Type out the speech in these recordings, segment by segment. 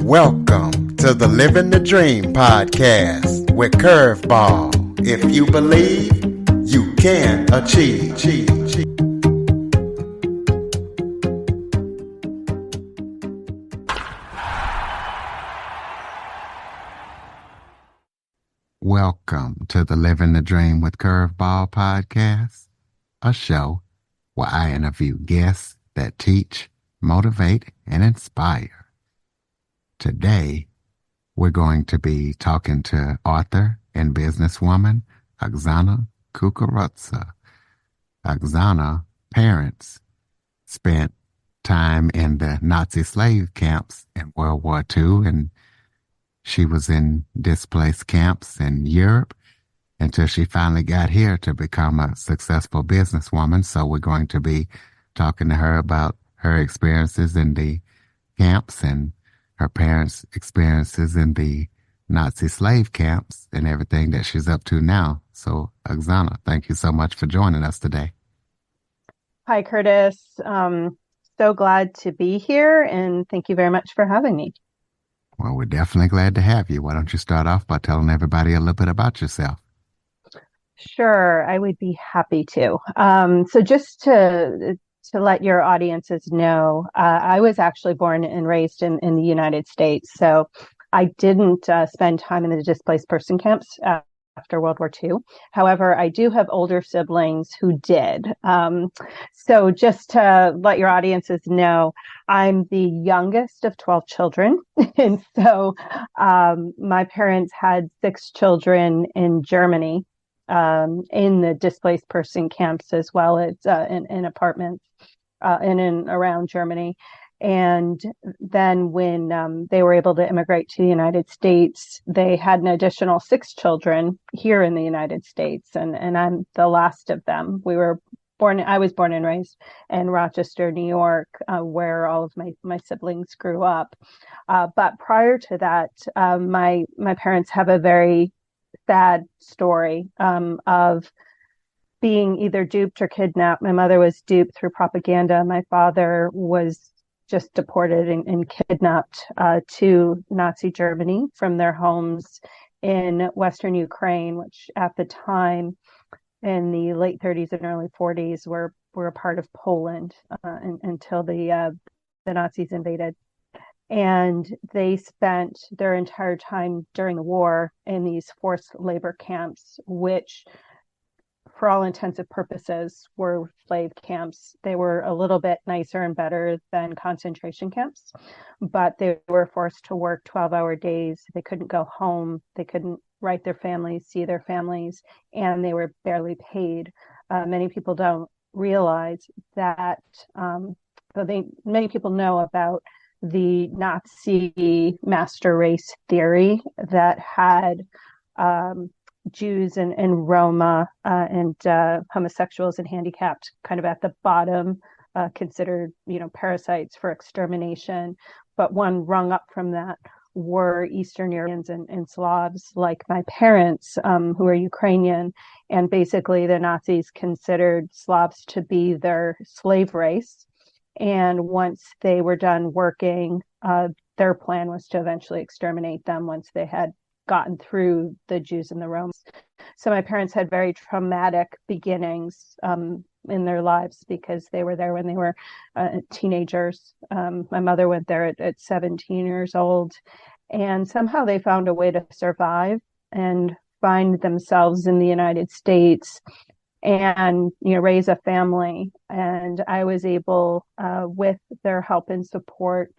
Welcome to the Living the Dream podcast with Curveball. If you believe, you can achieve. Welcome to the Living the Dream with Curveball podcast, a show where I interview guests that teach, motivate, and inspire. Today, we're going to be talking to author and businesswoman Oksana Kukurudza. Oksana's parents spent time in the Nazi slave camps in World War II, and she was in displaced camps in Europe until she finally got here to become a successful businesswoman. So we're going to be talking to her about her experiences in the camps and her parents' experiences in the Nazi slave camps and everything that she's up to now. So, Oksana, thank you so much for joining us today. Hi, Curtis. So glad to be here, and thank you very much for having me. Well, we're definitely glad to have you. Why don't you start off by telling everybody a little bit about yourself? Sure, I would be happy to. So just to let your audiences know, I was actually born and raised in the United States. So I didn't spend time in the displaced person camps after World War II. However, I do have older siblings who did. So just to let your audiences know, I'm the youngest of 12 children. And so my parents had 6 children in Germany, in the displaced person camps, as well as in apartments in and around Germany. And then when they were able to immigrate to the United States, they had an additional 6 children here in the United States. And I'm the last of them. I was born and raised in Rochester, New York, where all of my siblings grew up. But prior to that, my parents have a very sad story of being either duped or kidnapped. My mother was duped through propaganda. My father was just deported and kidnapped to Nazi Germany from their homes in Western Ukraine, which at the time in the late 30s and early 40s were a part of Poland until the Nazis invaded. And they spent their entire time during the war in these forced labor camps, which, for all intents and purposes, were slave camps. They were a little bit nicer and better than concentration camps, but they were forced to work 12-hour days. They couldn't go home. They couldn't write their families, see their families, and they were barely paid. Many people don't realize that, many people know about the Nazi master race theory that had Jews and Roma and homosexuals and handicapped kind of at the bottom, considered, parasites for extermination. But one rung up from that were Eastern Europeans and Slavs, like my parents, who are Ukrainian. And basically the Nazis considered Slavs to be their slave race. And once they were done working, their plan was to eventually exterminate them once they had gotten through the Jews and the Romans. So my parents had very traumatic beginnings in their lives because they were there when they were teenagers. My mother went there at 17 years old, and somehow they found a way to survive and find themselves in the United States and raise a family. And I was able, with their help and support,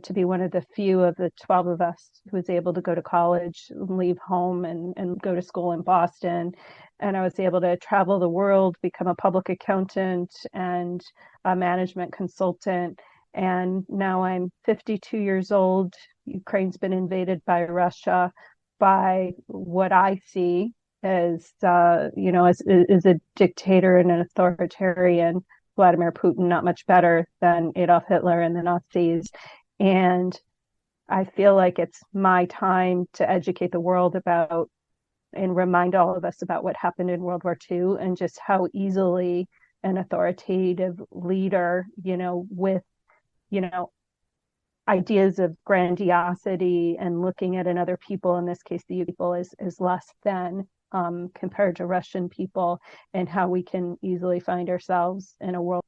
to be one of the few of the 12 of us who was able to go to college, leave home and go to school in Boston. And I was able to travel the world, become a public accountant and a management consultant. And now I'm 52 years old. Ukraine's been invaded by Russia. By what I see as a dictator and an authoritarian, Vladimir Putin, not much better than Adolf Hitler and the Nazis. And I feel like it's my time to educate the world about and remind all of us about what happened in World War II and just how easily an authoritative leader, with, ideas of grandiosity and looking at another people, in this case, the people, is less than compared to Russian people, and how we can easily find ourselves in a world.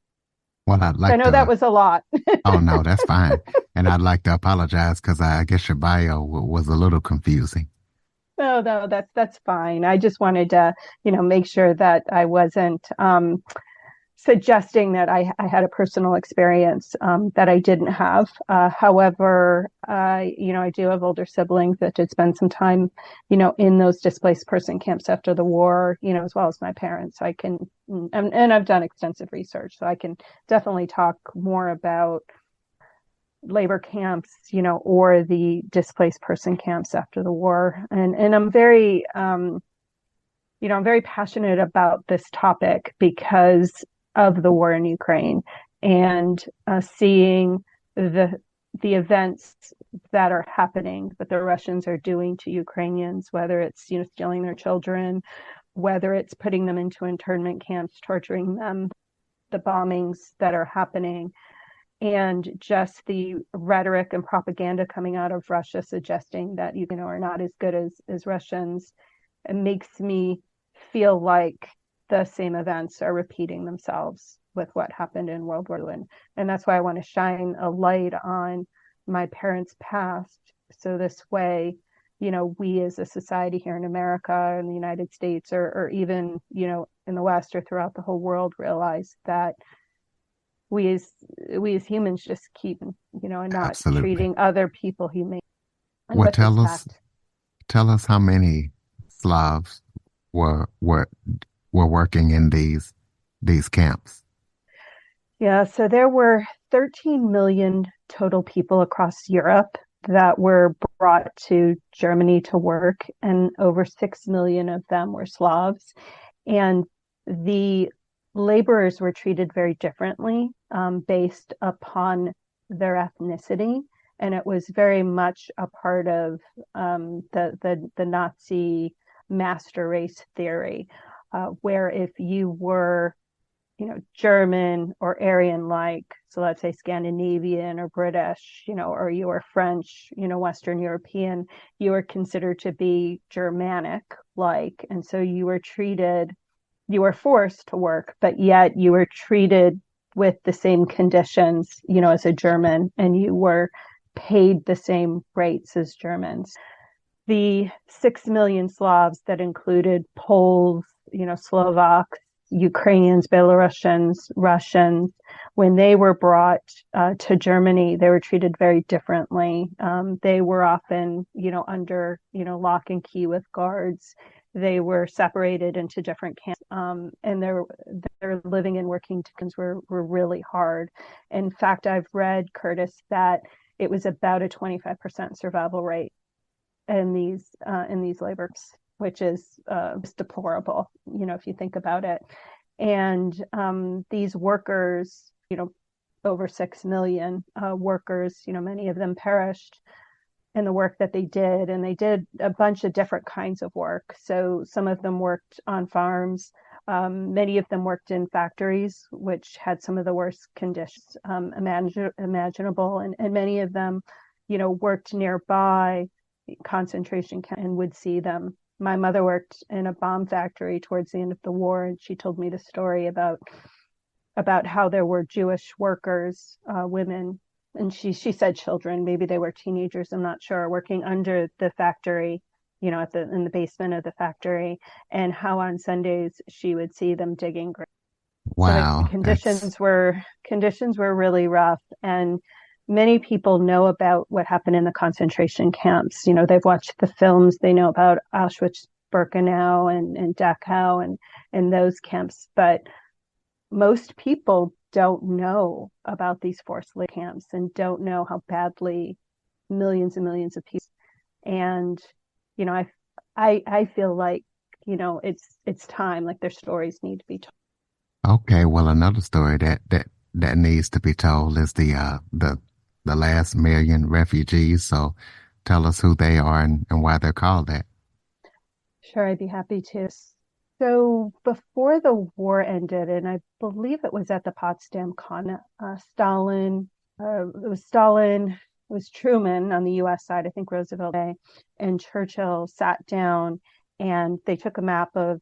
Well, I'd I like know that to. was a lot. Oh no, that's fine. And I'd like to apologize because I guess your bio was a little confusing. No, no, that's fine. I just wanted to, make sure that I wasn't suggesting that I had a personal experience that I didn't have. However, I do have older siblings that did spend some time, in those displaced person camps after the war, as well as my parents. I can, and I've done extensive research, so I can definitely talk more about labor camps, or the displaced person camps after the war. And I'm very passionate about this topic because of the war in Ukraine, and seeing the events that are happening, that the Russians are doing to Ukrainians, whether it's stealing their children, whether it's putting them into internment camps, torturing them, the bombings that are happening, and just the rhetoric and propaganda coming out of Russia suggesting that are not as good as Russians. It makes me feel like the same events are repeating themselves with what happened in World War II. And that's why I want to shine a light on my parents' past. So this way, we as a society here in America, in the United States, or even, in the West or throughout the whole world, realize that we as humans just keep, and not Absolutely. treating other people humane and Well, with respect. tell us how many Slavs were were were working in these camps. Yeah, so there were 13 million total people across Europe that were brought to Germany to work, and over 6 million of them were Slavs. And the laborers were treated very differently based upon their ethnicity. And it was very much a part of the Nazi master race theory, where if you were German or Aryan like, so let's say Scandinavian or British, or you were French, Western European, you were considered to be Germanic like. And so you were forced to work, but yet you were treated with the same conditions, as a German, and you were paid the same rates as Germans. The 6 million Slavs that included Poles, Slovaks, Ukrainians, Belarusians, Russians, when they were brought to Germany, they were treated very differently. They were often, under, lock and key with guards. They were separated into different camps, and their living and working conditions were really hard. In fact, I've read, Curtis, that it was about a 25% survival rate in these labors, which is deplorable, if you think about it. And these workers, over 6 million workers, many of them perished in the work that they did. And they did a bunch of different kinds of work. So some of them worked on farms. Many of them worked in factories, which had some of the worst conditions imaginable. And many of them, worked nearby concentration camp and would see them. My mother worked in a bomb factory towards the end of the war, and she told me the story about how there were Jewish workers, women, and she said children, maybe they were teenagers, I'm not sure, working under the factory, in the basement of the factory, and how on Sundays she would see them digging graves. So the Wow, that's conditions were really rough, and many people know about what happened in the concentration camps. They've watched the films, they know about Auschwitz, Birkenau, and Dachau, and those camps, but most people don't know about these forced labor camps and don't know how badly millions and millions of people. And I feel like it's time, like their stories need to be told. okay. Well, another story that needs to be told is the last million refugees. So tell us who they are and why they're called that. Sure, I'd be happy to. So before the war ended, and I believe it was at the Potsdam Con, Stalin, it was Stalin, it was Truman on the US side, I think Roosevelt and Churchill sat down and they took a map of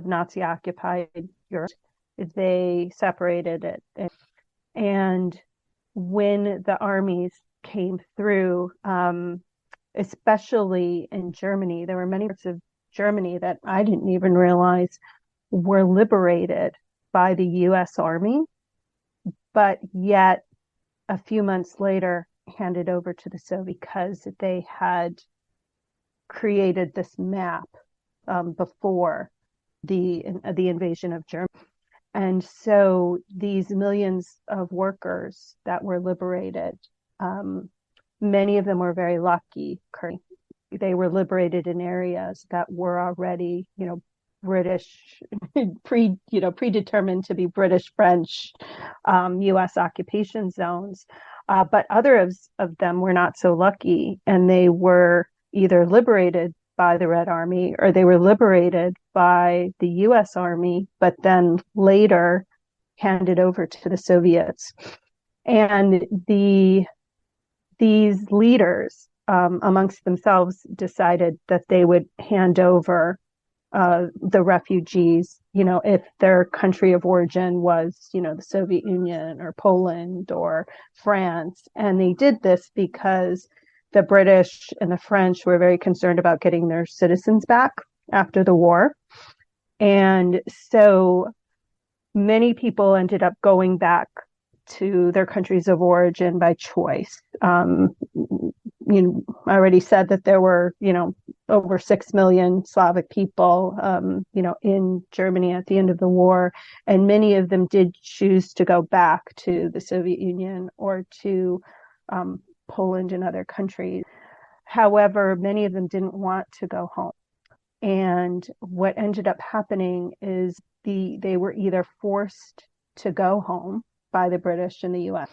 Nazi occupied Europe. They separated it. And when the armies came through, especially in Germany, there were many parts of Germany that I didn't even realize were liberated by the US Army, but yet a few months later handed over to the Soviet because they had created this map before the invasion of Germany. And so these millions of workers that were liberated, many of them were very lucky. They were liberated in areas that were already, British, predetermined to be British, French, U.S. occupation zones. But others of them were not so lucky, and they were either liberated by the Red Army or they were liberated by the U.S. Army, but then later handed over to the Soviets. And these leaders amongst themselves decided that they would hand over the refugees, if their country of origin was, the Soviet Union or Poland or France. And they did this because the British and the French were very concerned about getting their citizens back after the war. And so many people ended up going back to their countries of origin by choice. I already said that there were, over 6 million Slavic people, in Germany at the end of the war. And many of them did choose to go back to the Soviet Union or to Poland and other countries. However, many of them didn't want to go home. And what ended up happening is they were either forced to go home by the British and the US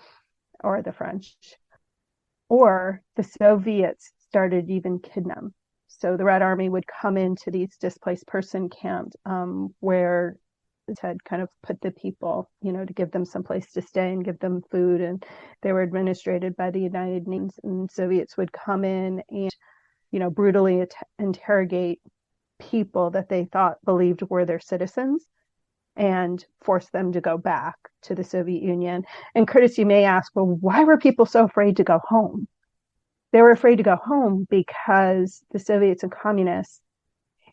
or the French, or the Soviets started even kidnapping them. So the Red Army would come into these displaced person camps where it had kind of put the people, to give them some place to stay and give them food. And they were administrated by the United Nations, and Soviets would come in and, brutally interrogate people that they believed were their citizens and force them to go back to the Soviet Union. And Curtis, you may ask, well, why were people so afraid to go home? They were afraid to go home because the Soviets and communists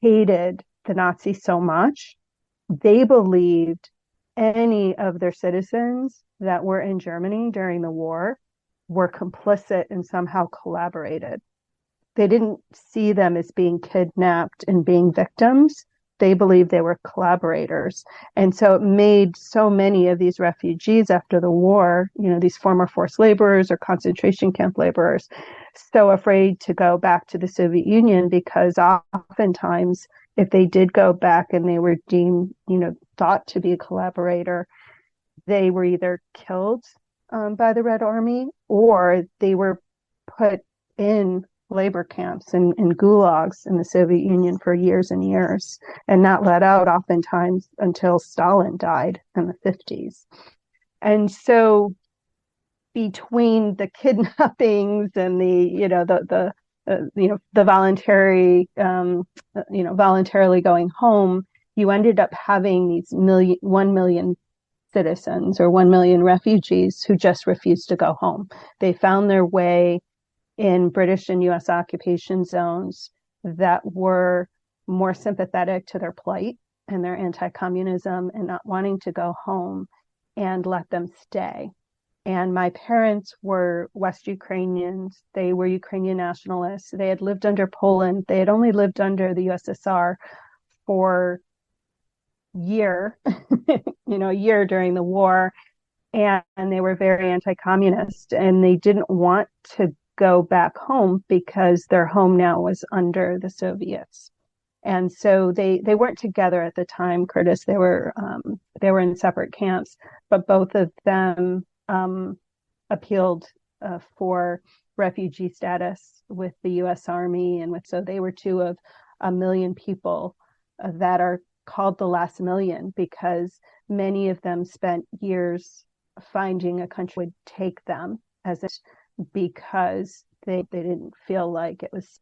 hated the Nazis so much. They believed any of their citizens that were in Germany during the war were complicit and somehow collaborated. They didn't see them as being kidnapped and being victims. They believed they were collaborators. And so it made so many of these refugees after the war, these former forced laborers or concentration camp laborers, so afraid to go back to the Soviet Union because oftentimes if they did go back and they were deemed, thought to be a collaborator, they were either killed by the Red Army or they were put in labor camps and gulags in the Soviet Union for years and years and not let out oftentimes until Stalin died in the 50s. And so between the kidnappings and the voluntary, voluntarily going home, you ended up having these 1 million citizens or 1 million refugees who just refused to go home. They found their way in British and US occupation zones that were more sympathetic to their plight and their anti-communism and not wanting to go home, and let them stay. And my parents were West Ukrainians. They were Ukrainian nationalists. They had lived under Poland. They had only lived under the USSR for a year during the war. And they were very anti-communist, and they didn't want to go back home because their home now was under the Soviets. And so they weren't together at the time, Curtis. They were in separate camps, but both of them appealed for refugee status with the U.S. Army, and so they were two of 1 million people that are called the last million because many of them spent years finding a country would take them as because they didn't feel like it was.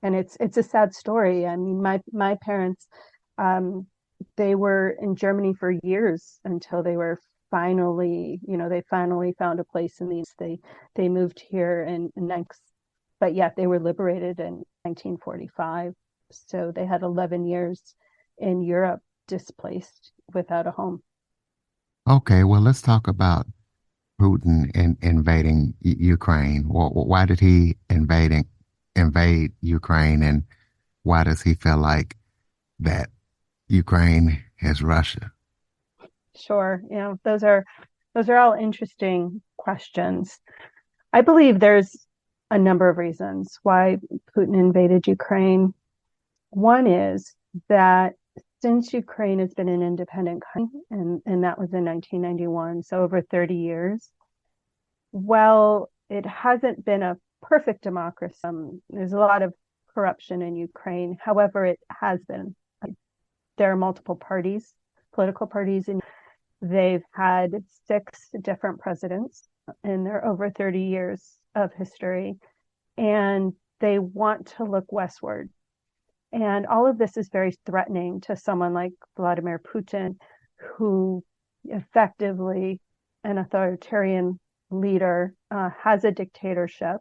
And it's a sad story. I mean, my parents, um, they were in Germany for years until they were finally, they finally found a place in these. They moved here in next, but yet they were liberated in 1945. So they had 11 years in Europe displaced without a home. Okay, well, let's talk about Putin invading Ukraine. Why did he invade Ukraine, and why does he feel like that Ukraine is Russia? Sure, those are all interesting questions. I believe there's a number of reasons why Putin invaded Ukraine. One is that since Ukraine has been an independent country, and that was in 1991, so over 30 years, well, it hasn't been a perfect democracy. There's a lot of corruption in Ukraine. However, it has been. There are multiple parties, political parties, and they've had 6 different presidents in their over 30 years of history, and they want to look westward. And all of this is very threatening to someone like Vladimir Putin, who effectively an authoritarian leader, has a dictatorship,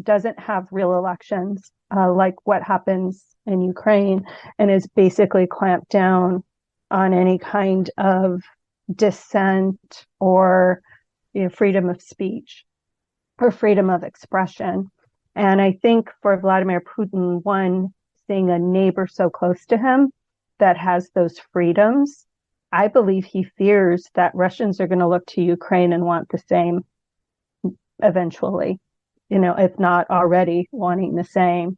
doesn't have real elections, like what happens in Ukraine, and is basically clamped down on any kind of dissent or freedom of speech or freedom of expression. And I think for Vladimir Putin, one, seeing a neighbor so close to him that has those freedoms, I believe he fears that Russians are going to look to Ukraine and want the same eventually, if not already wanting the same.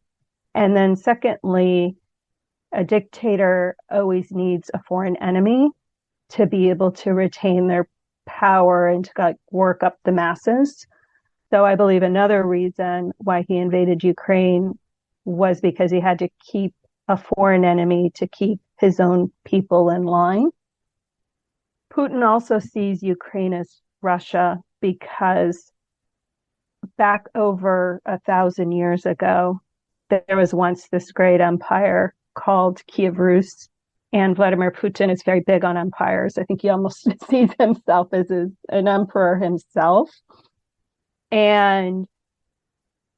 And then secondly, a dictator always needs a foreign enemy to be able to retain their power and to work up the masses. So I believe another reason why he invaded Ukraine was because he had to keep a foreign enemy to keep his own people in line. Putin also sees Ukraine as Russia because back over 1,000 years ago, there was once this great empire called Kiev Rus, and Vladimir Putin is very big on empires. I think he almost sees himself as an emperor himself. And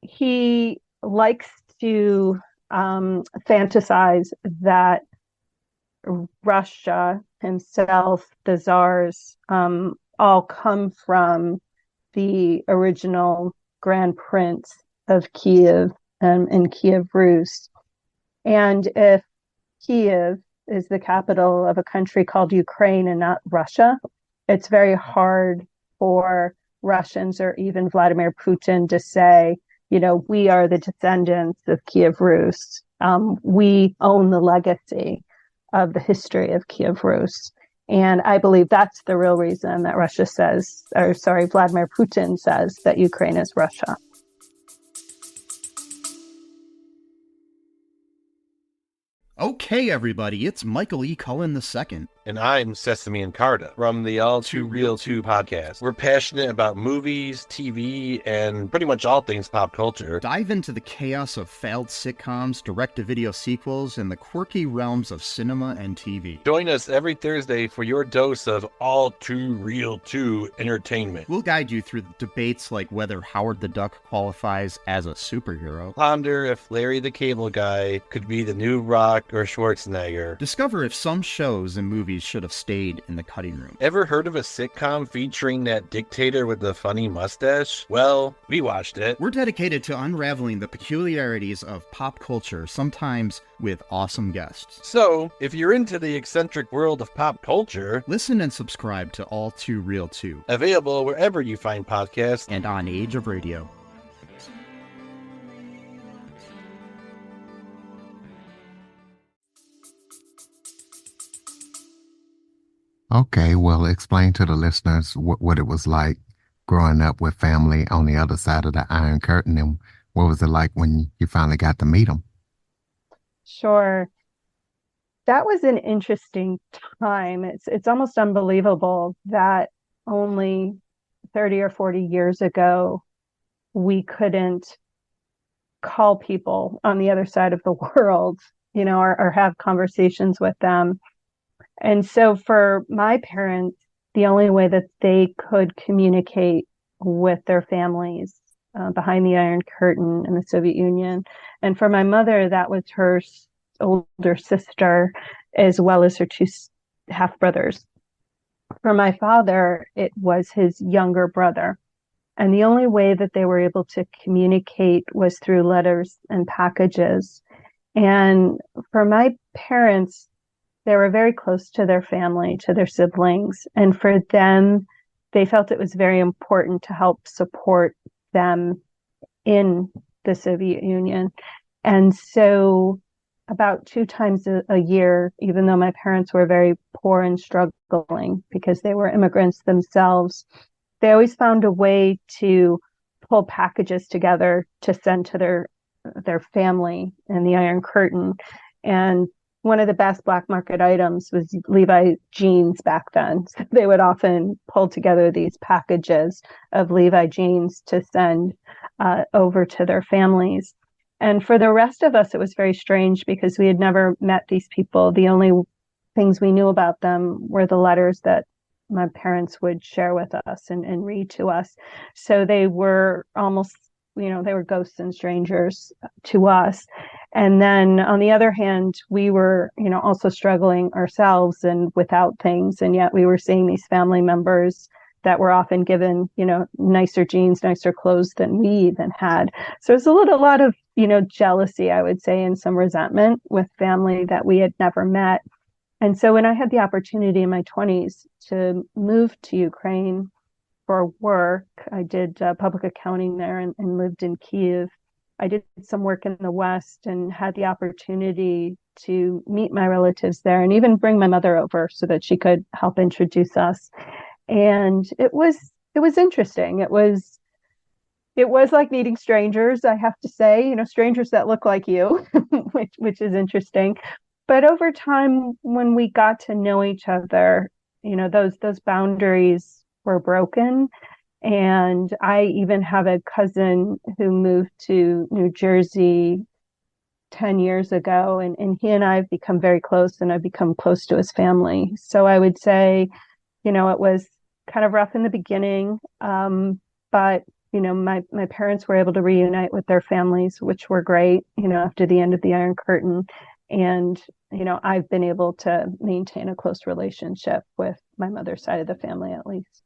he likes to fantasize that Russia himself, the czars, all come from the original Grand Prince of Kiev and Kiev Rus. And if Kiev is the capital of a country called Ukraine and not Russia, it's very hard for Russians or even Vladimir Putin to say, we are the descendants of Kiev Rus. We own the legacy of the history of Kiev Rus. And I believe that's the real reason that Vladimir Putin says that Ukraine is Russia. Okay, everybody, it's Michael E. Cullen II. And I'm Sesame and Carta from the All Too Real 2 podcast. We're passionate about movies, TV, and pretty much all things pop culture. Dive into the chaos of failed sitcoms, direct-to-video sequels, and the quirky realms of cinema and TV. Join us every Thursday for your dose of All Too Real 2 entertainment. We'll guide you through debates like whether Howard the Duck qualifies as a superhero. Ponder if Larry the Cable Guy could be the new Rock or Schwarzenegger. Discover if some shows and movies should have stayed in the cutting room. Ever heard of a sitcom featuring that dictator with the funny mustache? Well, we watched it. We're dedicated to unraveling the peculiarities of pop culture, sometimes with awesome guests. So, if you're into the eccentric world of pop culture, listen and subscribe to All Too Real 2. Available wherever you find podcasts and on Age of Radio. Okay, well, explain to the listeners what it was like growing up with family on the other side of the Iron Curtain, and what was it like when you finally got to meet them? Sure. That was an interesting time. It's almost unbelievable that only 30 or 40 years ago, we couldn't call people on the other side of the world, or have conversations with them. And so for my parents, the only way that they could communicate with their families behind the Iron Curtain in the Soviet Union. And for my mother, that was her older sister, as well as her two half brothers. For my father, it was his younger brother. And the only way that they were able to communicate was through letters and packages. And for my parents, they were very close to their family, to their siblings. And for them, they felt it was very important to help support them in the Soviet Union. And so about 2 times a year, even though my parents were very poor and struggling because they were immigrants themselves, they always found a way to pull packages together to send to their family in the Iron Curtain. And one of the best black market items was Levi jeans back then. So they would often pull together these packages of Levi jeans to send over to their families. And for the rest of us, it was very strange because we had never met these people. The only things we knew about them were the letters that my parents would share with us and read to us. So they were almost, they were ghosts and strangers to us. And then on the other hand, we were, also struggling ourselves and without things. And yet we were seeing these family members that were often given, nicer jeans, nicer clothes than we even had. So there's a lot of, jealousy, I would say, and some resentment with family that we had never met. And so when I had the opportunity in my 20s to move to Ukraine for work, I did public accounting there and lived in Kyiv. I did some work in the West and had the opportunity to meet my relatives there and even bring my mother over so that she could help introduce us. And it was interesting. It was like meeting strangers, I have to say, strangers that look like you, which is interesting. But over time, when we got to know each other, those boundaries were broken. And I even have a cousin who moved to New Jersey 10 years ago, and he and I have become very close, and I've become close to his family. So I would say, it was kind of rough in the beginning, but my parents were able to reunite with their families, which were great, after the end of the Iron Curtain. And, I've been able to maintain a close relationship with my mother's side of the family, at least.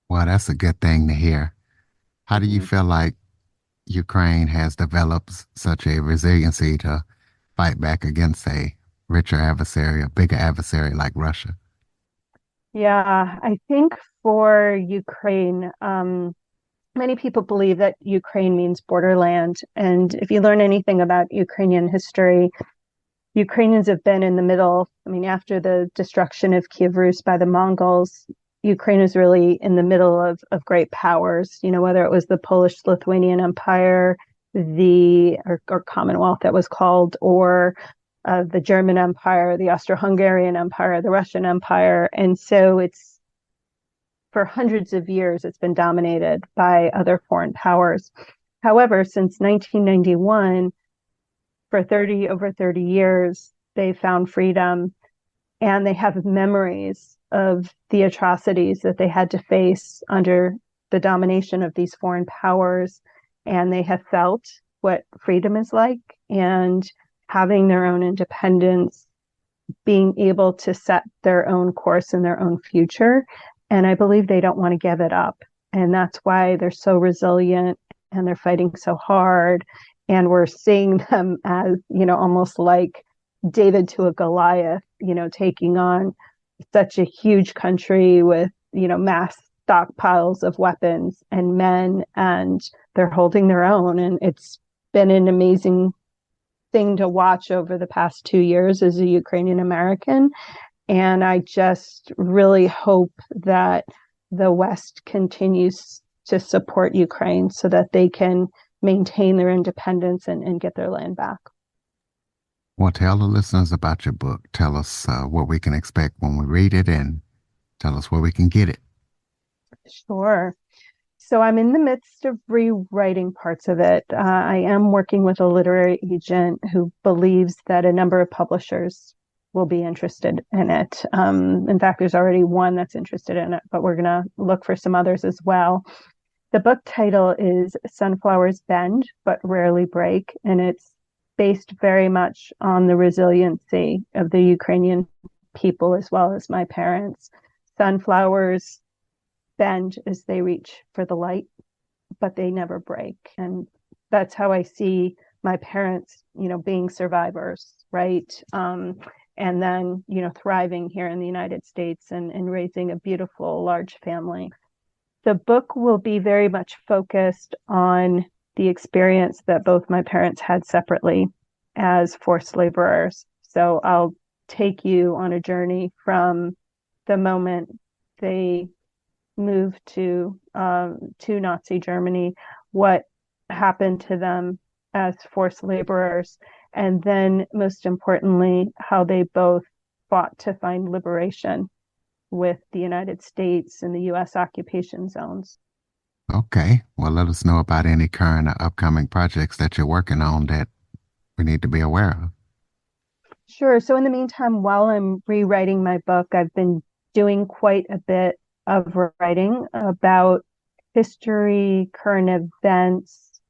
Well, that's a good thing to hear. How do you feel like Ukraine has developed such a resiliency to fight back against a richer adversary, a bigger adversary like Russia? Yeah, I think for Ukraine, many people believe that Ukraine means borderland. And if you learn anything about Ukrainian history, Ukrainians have been in the middle. After the destruction of Kiev Rus by the Mongols, Ukraine is really in the middle of great powers, whether it was the Polish-Lithuanian Empire, or Commonwealth that was called, or the German Empire, the Austro-Hungarian Empire, the Russian Empire. And so for hundreds of years, it's been dominated by other foreign powers. However, since 1991, for over 30 years, they found freedom, and they have memories of the atrocities that they had to face under the domination of these foreign powers. And they have felt what freedom is like, and having their own independence, being able to set their own course and their own future. And I believe they don't want to give it up. And that's why they're so resilient and they're fighting so hard. And we're seeing them as, almost like David to a Goliath, taking on such a huge country with, mass stockpiles of weapons and men, and they're holding their own. And it's been an amazing thing to watch over the past 2 years as a Ukrainian-American. And I just really hope that the West continues to support Ukraine so that they can maintain their independence and get their land back. Well, tell the listeners about your book. Tell us what we can expect when we read it, and tell us where we can get it. Sure. So I'm in the midst of rewriting parts of it. I am working with a literary agent who believes that a number of publishers will be interested in it. In fact, there's already one that's interested in it, but we're going to look for some others as well. The book title is Sunflowers Bend, but Rarely Break, and it's based very much on the resiliency of the Ukrainian people as well as my parents. Sunflowers bend as they reach for the light, but they never break. And that's how I see my parents, being survivors, right? And then, thriving here in the United States and raising a beautiful, large family. The book will be very much focused on the experience that both my parents had separately as forced laborers. So I'll take you on a journey from the moment they moved to Nazi Germany, what happened to them as forced laborers, and then most importantly, how they both fought to find liberation with the United States and the U.S. occupation zones. Okay. Well, let us know about any current or upcoming projects that you're working on that we need to be aware of. Sure. So in the meantime, while I'm rewriting my book, I've been doing quite a bit of writing about history, current events,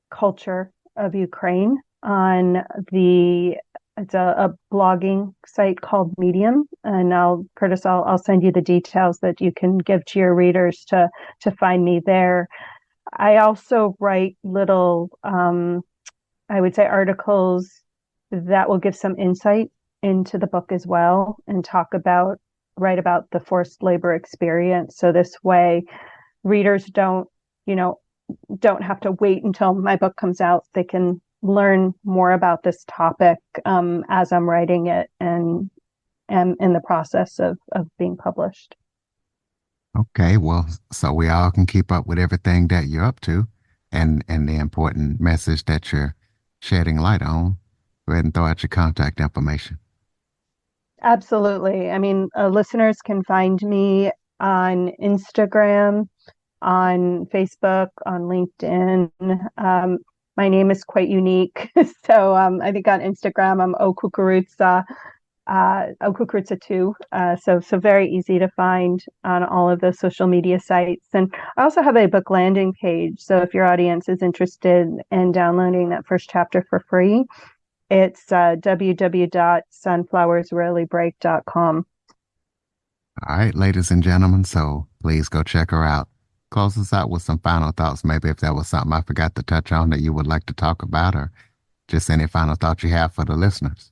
culture of Ukraine on it's a blogging site called Medium, and Curtis, I'll send you the details that you can give to your readers to find me there. I also write little, I would say, articles that will give some insight into the book as well, and write about the forced labor experience. So this way, readers don't have to wait until my book comes out. They can learn more about this topic as I'm writing it and in the process of being published. Okay, well, so we all can keep up with everything that you're up to and the important message that you're shedding light on. Go ahead and throw out your contact information. Absolutely. I mean, listeners can find me on Instagram, on Facebook, on LinkedIn. My name is quite unique. So I think on Instagram, I'm Okukurudza, Okukurudza 2. So very easy to find on all of those social media sites. And I also have a book landing page. So if your audience is interested in downloading that first chapter for free, it's www.sunflowersrarelybreak.com. All right, ladies and gentlemen, so please go check her out. Close us out with some final thoughts. Maybe if there was something I forgot to touch on that you would like to talk about, or just any final thoughts you have for the listeners.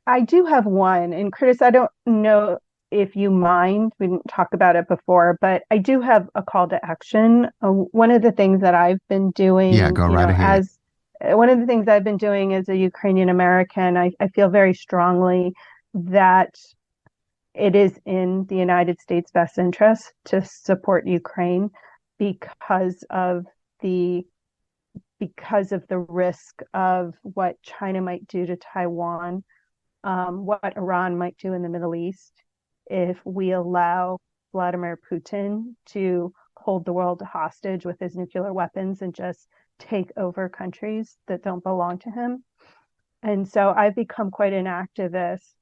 I do have one. And Curtis, I don't know if you mind, we didn't talk about it before, but I do have a call to action. One of the things that I've been doing, go right ahead. One of the things I've been doing as a Ukrainian-American, I feel very strongly that it is in the United States' best interest to support Ukraine because of the risk of what China might do to Taiwan, what Iran might do in the Middle East if we allow Vladimir Putin to hold the world hostage with his nuclear weapons and just take over countries that don't belong to him. And so I've become quite an activist,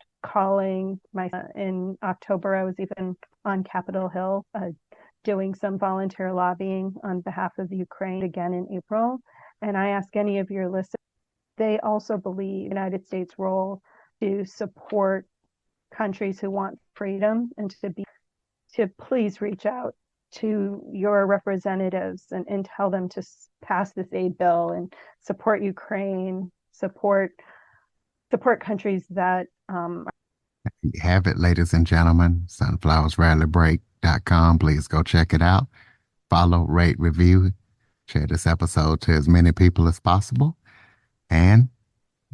in October, I was even on Capitol Hill doing some volunteer lobbying on behalf of Ukraine again in April. And I ask any of your listeners, they also believe the United States' role to support countries who want freedom and to please reach out to your representatives and tell them to pass this aid bill and support Ukraine, support countries that You have it, ladies and gentlemen. Sunflowersrarelybreak.com. Please go check it out. Follow, rate, review, share this episode to as many people as possible, and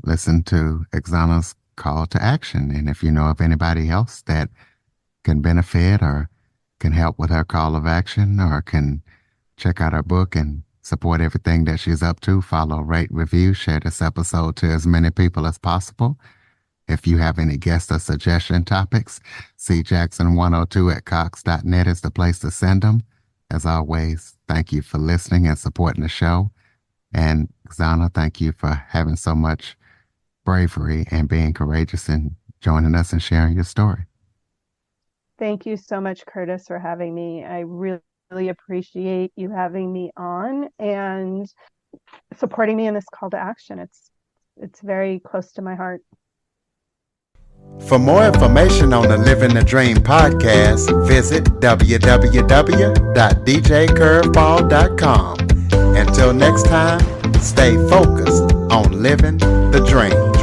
listen to Oksana's call to action. And if you know of anybody else that can benefit or can help with her call of action or can check out her book and support everything that she's up to, follow, rate, review, share this episode to as many people as possible. If you have any guest or suggestion topics, cjackson102@cox.net is the place to send them. As always, thank you for listening and supporting the show. And Oksana, thank you for having so much bravery and being courageous and joining us and sharing your story. Thank you so much, Curtis, for having me. I really appreciate you having me on and supporting me in this call to action. It's very close to my heart. For more information on the Living the Dream podcast, visit www.djcurveball.com. Until next time, stay focused on living the dream.